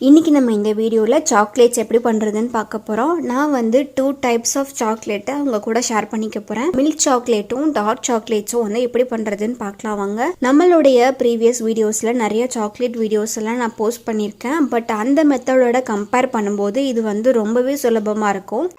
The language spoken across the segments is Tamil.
இன்னைக்கு நம்ம இந்த வீடியோவில் சாக்லேட்ஸ் எப்படி பண்ணுறதுன்னு பார்க்க போகிறோம். நான் வந்து 2 டைப்ஸ் ஆஃப் சாக்லேட்டை உங்க கூட ஷேர் பண்ணிக்க போகிறேன். மில்க் சாக்லேட்டும் டார்க் சாக்லேட்ஸும் வந்து எப்படி பண்ணுறதுன்னு பார்க்கலாம் வாங்க. நம்மளுடைய ப்ரீவியஸ் வீடியோஸில் நிறைய சாக்லேட் வீடியோஸ் எல்லாம் நான் போஸ்ட் பண்ணியிருக்கேன். பட் அந்த மெத்தடோட கம்பேர் பண்ணும்போது இது வந்து ரொம்பவே சுலபமாக இருக்கும்.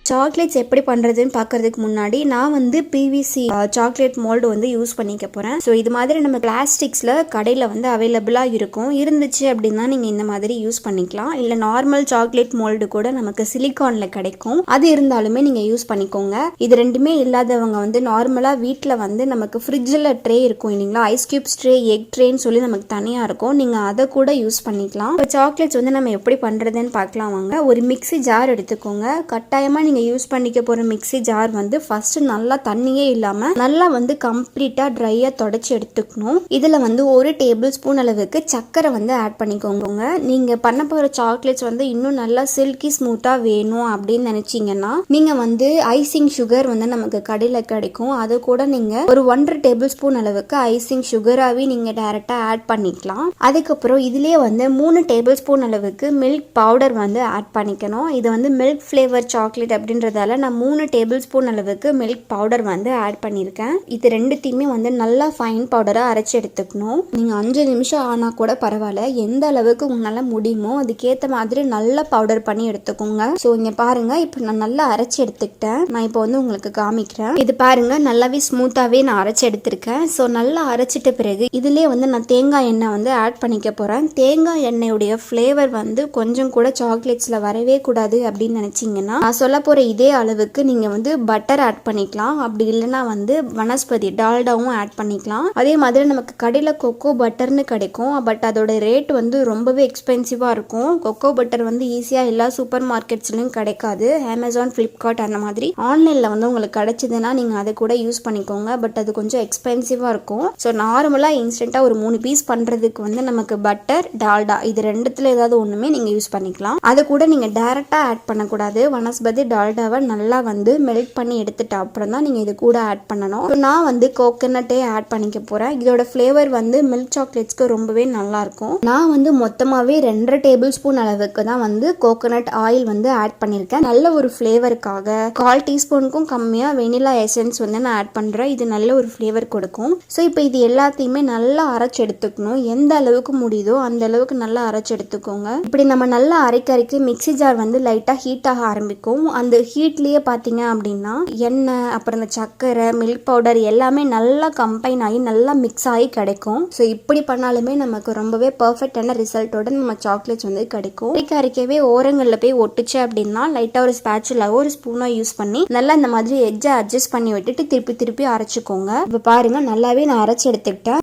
சாக்லேட்ஸ் எப்படி பண்ணுறதுன்னு பார்க்கறதுக்கு முன்னாடி நான் வந்து பிவிசி சாக்லேட் மோல்டு வந்து யூஸ் பண்ணிக்க போகிறேன். ஸோ இது மாதிரி நம்ம பிளாஸ்டிக்ஸில் கடையில் வந்து அவைலபிளாக இருக்கும். இருந்துச்சு அப்படின்னா நீங்கள் இந்த மாதிரி யூஸ் பண்ணிக்கலாம். இல்லை நார்மல் சாக்லேட் மோல்டு கூட நமக்கு சிலிக்கானில் கிடைக்கும். அது இருந்தாலுமே நீங்கள் யூஸ் பண்ணிக்கோங்க. இது ரெண்டுமே இல்லாதவங்க வந்து நார்மலாக வீட்டில் வந்து நமக்கு ஃப்ரிட்ஜில் ட்ரே இருக்கும் இல்லைங்களா, ஐஸ் கியூப்ஸ் ட்ரே, எக் ட்ரேன்னு சொல்லி நமக்கு தனியாக இருக்கும். நீங்கள் அதை கூட யூஸ் பண்ணிக்கலாம். இப்போ சாக்லேட்ஸ் வந்து நம்ம எப்படி பண்ணுறதுன்னு பார்க்கலாம் வாங்க. ஒரு மிக்ஸி ஜார் எடுத்துக்கோங்க. கட்டாயமாக நீங்கள் யூஸ் பண்ணிக்க போற மிக்ஸி ஜார் வந்து ஃபர்ஸ்ட் நல்லா தண்ணியே இல்லாம நல்லா வந்து கம்ப்ளீட்டா ட்ரையா தொடச்சி எடுத்துக்கணும். இதுல வந்து 1 டேபிள் ஸ்பூன் அளவுக்கு சக்கரை வந்து ஆட் பண்ணிக்கோங்க. நீங்க பண்ண போற சாக்லேட்ஸ் வந்து இன்னும் நல்லா சில்கி ஸ்மூத்தா வேணும் அப்படின்னு நினைச்சீங்கன்னா நீங்க வந்து ஐசிங் சுகர் வந்து நமக்கு கடையில கிடைக்கும். அது கூட நீங்க ஒரு 1.5 டேபிள் ஸ்பூன் அளவுக்கு ஐசிங் சுகராவே நீங்க டைரக்டா ஆட் பண்ணிக்கலாம். அதுக்கப்புறம் இதுலயே வந்து 3 டேபிள் ஸ்பூன் அளவுக்கு மில்க் பவுடர் வந்து ஆட் பண்ணிக்கணும். இது வந்து மில்க் ஃபிளேவர் சாக்லேட் அப்படின்றதால நான் 3 டேபிள் ஸ்பூன் அளவுக்கு மில்க் பவுடர் வந்து ஆட் பண்ணியிருக்கேன். இது ரெண்டுத்தையுமே வந்து நல்லா ஃபைன் பவுடராக அரைச்சி எடுத்துக்கணும். நீங்கள் 5 நிமிஷம் ஆனால் கூட பரவாயில்ல, எந்த அளவுக்கு உங்களால் முடியுமோ அதுக்கேற்ற மாதிரி நல்லா பவுடர் பண்ணி எடுத்துக்கோங்க. ஸோ இங்கே பாருங்க, இப்போ நான் நல்லா அரைச்சி எடுத்துக்கிட்டேன். நான் இப்போ வந்து உங்களுக்கு காமிக்கிறேன். இது பாருங்க, நல்லாவே ஸ்மூத்தாகவே நான் அரைச்சி எடுத்திருக்கேன். ஸோ நல்லா அரைச்சிட்ட பிறகு இதுலேயே வந்து நான் தேங்காய் எண்ணெய் வந்து ஆட் பண்ணிக்க போகிறேன். தேங்காய் எண்ணெயுடைய ஃப்ளேவர் வந்து கொஞ்சம் கூட சாக்லேட்ஸில் வரவே கூடாது அப்படின்னு நினச்சிங்கன்னா நான் சொல்ல போகிற இதே அளவுக்கு நீங்க வந்து பட்டர் ஆட் பண்ணிக்கலாம். அப்படி இல்லைன்னா வந்து வனஸ்பதி டால்டாவும் ஆட் பண்ணிக்கலாம். அதே மாதிரி நமக்கு கடையில் கொக்கோ பட்டர்னு கிடைக்கும். பட் அதோட ரேட் வந்து ரொம்பவே எக்ஸ்பென்சிவா இருக்கும். கொக்கோ பட்டர் வந்து ஈஸியா எல்லா சூப்பர் மார்க்கெட்ஸ்லயும் கிடைக்காது. அமேசான், பிளிப்கார்ட் அந்த மாதிரி ஆன்லைன்ல வந்து உங்களுக்கு கிடைச்சதுன்னா நீங்க அதை கூட யூஸ் பண்ணிக்கோங்க. பட் அது கொஞ்சம் எக்ஸ்பென்சிவா இருக்கும். ஸோ நார்மலா இன்ஸ்டன்டா ஒரு 3 பீஸ் பண்றதுக்கு வந்து நமக்கு பட்டர், டால்டா இது ரெண்டுத்துல ஏதாவது ஒண்ணுமே நீங்க யூஸ் பண்ணிக்கலாம். அதை கூட நீங்க டைரக்டா ஆட் பண்ணக்கூடாது. வனஸ்பதி டால்டாவை நல்லா வந்து மெல்ட் பண்ணி எடுத்துட்டு அப்புறம் தான் நீங்கள் இது கூட ஆட் பண்ணணும். நான் வந்து கோகனட்டே ஆட் பண்ணிக்க போகிறேன். இதோட ஃப்ளேவர் வந்து மில்க் சாக்லேட்ஸ்க்கு ரொம்பவே நல்லா இருக்கும். நான் வந்து மொத்தமாகவே 2.5 டேபிள் ஸ்பூன் அளவுக்கு தான் வந்து கோகனட் ஆயில் வந்து ஆட் பண்ணியிருக்கேன். நல்ல ஒரு ஃப்ளேவருக்காக 1/4 டீஸ்பூனுக்கும் கம்மியாக வெனிலா எசன்ஸ் வந்து நான் ஆட் பண்ணுறேன். இது நல்ல ஒரு ஃப்ளேவர் கொடுக்கும். ஸோ இப்போ இது எல்லாத்தையுமே நல்லா அரைச்சி எடுத்துக்கணும். எந்த அளவுக்கு முடியுதோ அந்த அளவுக்கு நல்லா அரைச்சி எடுத்துக்கோங்க. இப்படி நம்ம நல்லா அரைக்க மிக்ஸி ஜார் வந்து லைட்டாக ஹீட் ஆக ஆரம்பிக்கும். அந்த ஹீட்லேயே பார்த்தீங்க அப்படின்னா எண்ணெய், அப்புறம் இந்த சக்கரை, மில்க் பவுடர் எல்லாமே நல்லா கம்பைன் ஆகி நல்லா மிக்ஸ் ஆகி கிடைக்கும். ஸோ இப்படி பண்ணாலுமே நமக்கு ரொம்பவே பர்ஃபெக்டான ரிசல்ட்டோட நம்ம சாக்லேட்ஸ் வந்து கிடைக்கும். அரைக்கவே ஓரங்களில் போய் ஒட்டுச்சு அப்படின்னா லைட்டாக ஒரு ஸ்பேச்சுலாவோ ஒரு ஸ்பூனோ யூஸ் பண்ணி நல்லா இந்த மாதிரி எட்ஜை அட்ஜஸ்ட் பண்ணி விட்டுட்டு திருப்பி அரைச்சிக்கோங்க. இப்போ பாருங்க, நல்லாவே நான் அரைச்சி எடுத்துக்கிட்டேன்.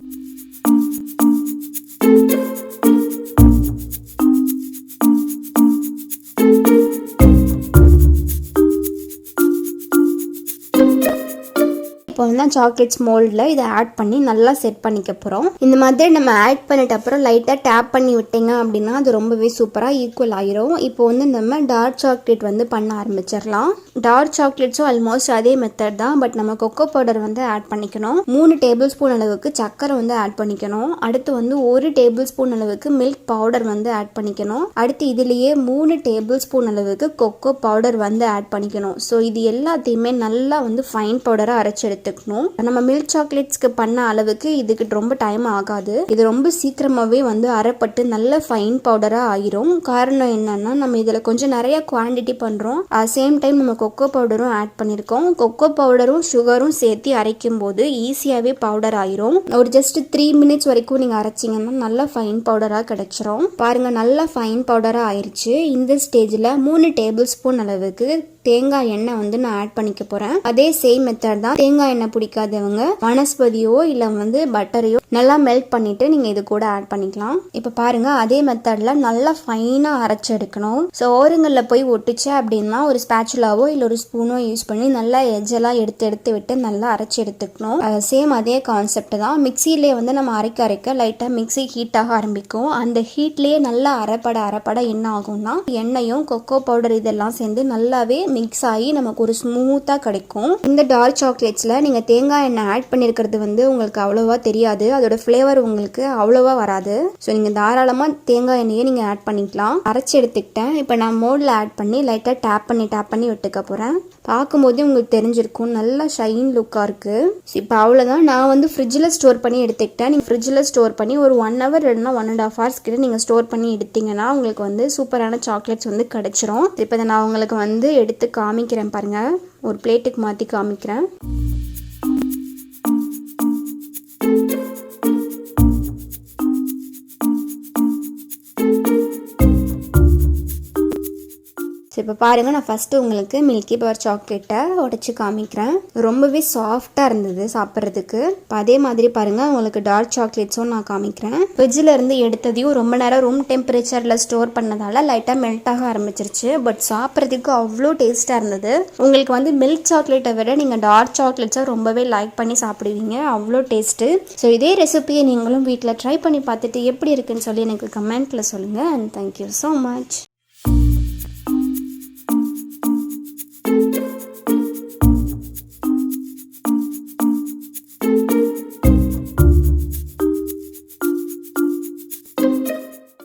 இப்போ வந்து சாக்லேட்ஸ் மோல்டில் இதை ஆட் பண்ணி நல்லா செட் பண்ணிக்க போகிறோம். இந்த மாதிரி நம்ம ஆட் பண்ணிட்ட அப்புறம் லைட்டாக டேப் பண்ணி விட்டீங்க அப்படின்னா அது ரொம்பவே சூப்பராக ஈக்குவல் ஆயிரும். இப்போ வந்து நம்ம டார்க் சாக்லேட் வந்து பண்ண ஆரம்பிச்சிடலாம். டார்க் சாக்லேட்ஸும் ஆல்மோஸ்ட் அதே மெத்தட் தான். பட் நம்ம கொக்கோ பவுடர் வந்து ஆட் பண்ணிக்கணும். 3 டேபிள் ஸ்பூன் அளவுக்கு சக்கரை வந்து ஆட் பண்ணிக்கணும். அடுத்து வந்து 1 டேபிள் ஸ்பூன் அளவுக்கு மில்க் பவுடர் வந்து ஆட் பண்ணிக்கணும். அடுத்து இதுலேயே 3 டேபிள் ஸ்பூன் அளவுக்கு கொக்கோ பவுடர் வந்து ஆட் பண்ணிக்கணும். ஸோ இது எல்லாத்தையுமே நல்லா வந்து ஃபைன் பவுடராக அரைச்சி எடுத்துக்கணும். நம்ம மில்க் சாக்லேட்ஸ்க்கு பண்ண அளவுக்கு இதுக்கு ரொம்ப டைம் ஆகாது. இது ரொம்ப சீக்கிரமாவே வந்து அரைப்பட்டு நல்ல ஃபைன் பவுடரா ஆயிரும். காரணம் என்னன்னா நம்ம இதுல கொஞ்சம் நிறைய குவான்டிட்டி பண்றோம். சேம் டைம் நம்ம கொக்கோ பவுடரும் ஆட் பண்ணிருக்கோம். கொக்கோ பவுடரும் சுகரும் சேர்த்து அரைக்கும் போது ஈஸியாவே பவுடர் ஆயிரும். ஒரு ஜஸ்ட் 3 மினிட்ஸ் வரைக்கும் நீங்க அரைச்சிங்கன்னா நல்லா ஃபைன் பவுடரா கிடைச்சிரும். பாருங்க, நல்லா ஃபைன் பவுடரா ஆயிருச்சு. இந்த ஸ்டேஜ்ல 3 டேபிள் ஸ்பூன் அளவுக்கு தேங்காய் எண்ணெய் வந்து நான் ஆட் பண்ணிக்க போறேன். அதே சேம் மெத்தட் தான். தேங்காய் எண்ணெய் பிடிக்காதவங்க வனஸ்பதியோ இல்ல வந்து பட்டரையோ நல்லா மெல்ட் பண்ணிவிட்டு நீங்கள் இது கூட ஆட் பண்ணிக்கலாம். இப்போ பாருங்கள், அதே மெத்தடில் நல்லா ஃபைனாக அரைச்சி எடுக்கணும். ஸோ ஓரங்களில் போய் ஒட்டுச்சு அப்படின்னா ஒரு ஸ்பேச்சுலாவோ இல்லை ஒரு ஸ்பூனோ யூஸ் பண்ணி நல்லா எஜ்ஜெல்லாம் எடுத்து விட்டு நல்லா அரைச்சி எடுத்துக்கணும். சேம் அதே கான்செப்ட் தான். மிக்சியிலே வந்து நம்ம அரைக்க லைட்டாக மிக்சி ஹீட்டாக ஆரம்பிக்கும். அந்த ஹீட்லேயே நல்லா அரைப்பட என்ன ஆகும்னா எண்ணெயும் கொக்கோ பவுடர் இதெல்லாம் சேர்ந்து நல்லாவே மிக்ஸ் ஆகி நமக்கு ஒரு ஸ்மூத்தாக கிடைக்கும். இந்த டார்க் சாக்லேட்ஸில் நீங்கள் தேங்காய் எண்ணெய் ஆட் பண்ணியிருக்கிறது வந்து உங்களுக்கு அவ்வளோவா தெரியாது, அதோட ஃப்ளேவர் உங்களுக்கு அவ்வளோவா வராது. ஸோ நீங்கள் தாராளமாக தேங்காய் எண்ணெயை நீங்கள் ஆட் பண்ணிக்கலாம். அரைச்சி எடுத்துக்கிட்டேன். இப்போ நான் மோல்டில் ஆட் பண்ணி லைட்டாக டேப் பண்ணி விட்டுக்க போகிறேன். பார்க்கும்போது உங்களுக்கு தெரிஞ்சிருக்கும், நல்லா ஷைன் லுக்காக இருக்குது. இப்போ அவ்வளோதான். நான் வந்து ஃப்ரிட்ஜில் ஸ்டோர் பண்ணி எடுத்துக்கிட்டேன். நீங்கள் ஃப்ரிட்ஜில் ஸ்டோர் பண்ணி ஒரு 1 hour இல்லைன்னா 1.5 hours கிட்ட நீங்கள் ஸ்டோர் பண்ணி எடுத்தீங்கன்னா உங்களுக்கு வந்து சூப்பரான சாக்லேட்ஸ் வந்து கிடைச்சிரும். இப்போ இதை நான் உங்களுக்கு வந்து எடுத்து காமிக்கிறேன் பாருங்கள். ஒரு பிளேட்டுக்கு மாற்றி காமிக்கிறேன். ஸோ இப்போ பாருங்கள், நான் ஃபஸ்ட்டு உங்களுக்கு மில்கி பார் சாக்லேட்டை உடச்சி காமிக்கிறேன். ரொம்பவே சாஃப்டாக இருந்தது சாப்பிட்றதுக்கு. இப்போ அதே மாதிரி பாருங்கள், உங்களுக்கு டார்க் சாக்லேட்ஸும் நான் காமிக்கிறேன். ஃப்ரிட்ஜில் இருந்து எடுத்ததையும் ரொம்ப நேரம் ரூம் டெம்பரேச்சரில் ஸ்டோர் பண்ணதால் லைட்டாக மெல்ட் ஆக ஆரம்பிச்சிருச்சு. பட் சாப்பிட்றதுக்கு அவ்வளோ டேஸ்ட்டாக இருந்தது. உங்களுக்கு வந்து மில்க் சாக்லேட்டை விட நீங்கள் டார்க் சாக்லேட்ஸை ரொம்பவே லைக் பண்ணி சாப்பிடுவீங்க, அவ்வளோ டேஸ்ட்டு. ஸோ இதே ரெசிபியை நீங்களும் வீட்டில் ட்ரை பண்ணி பார்த்துட்டு எப்படி இருக்குன்னு சொல்லி எனக்கு கமெண்ட்டில் சொல்லுங்கள். And thank you so much.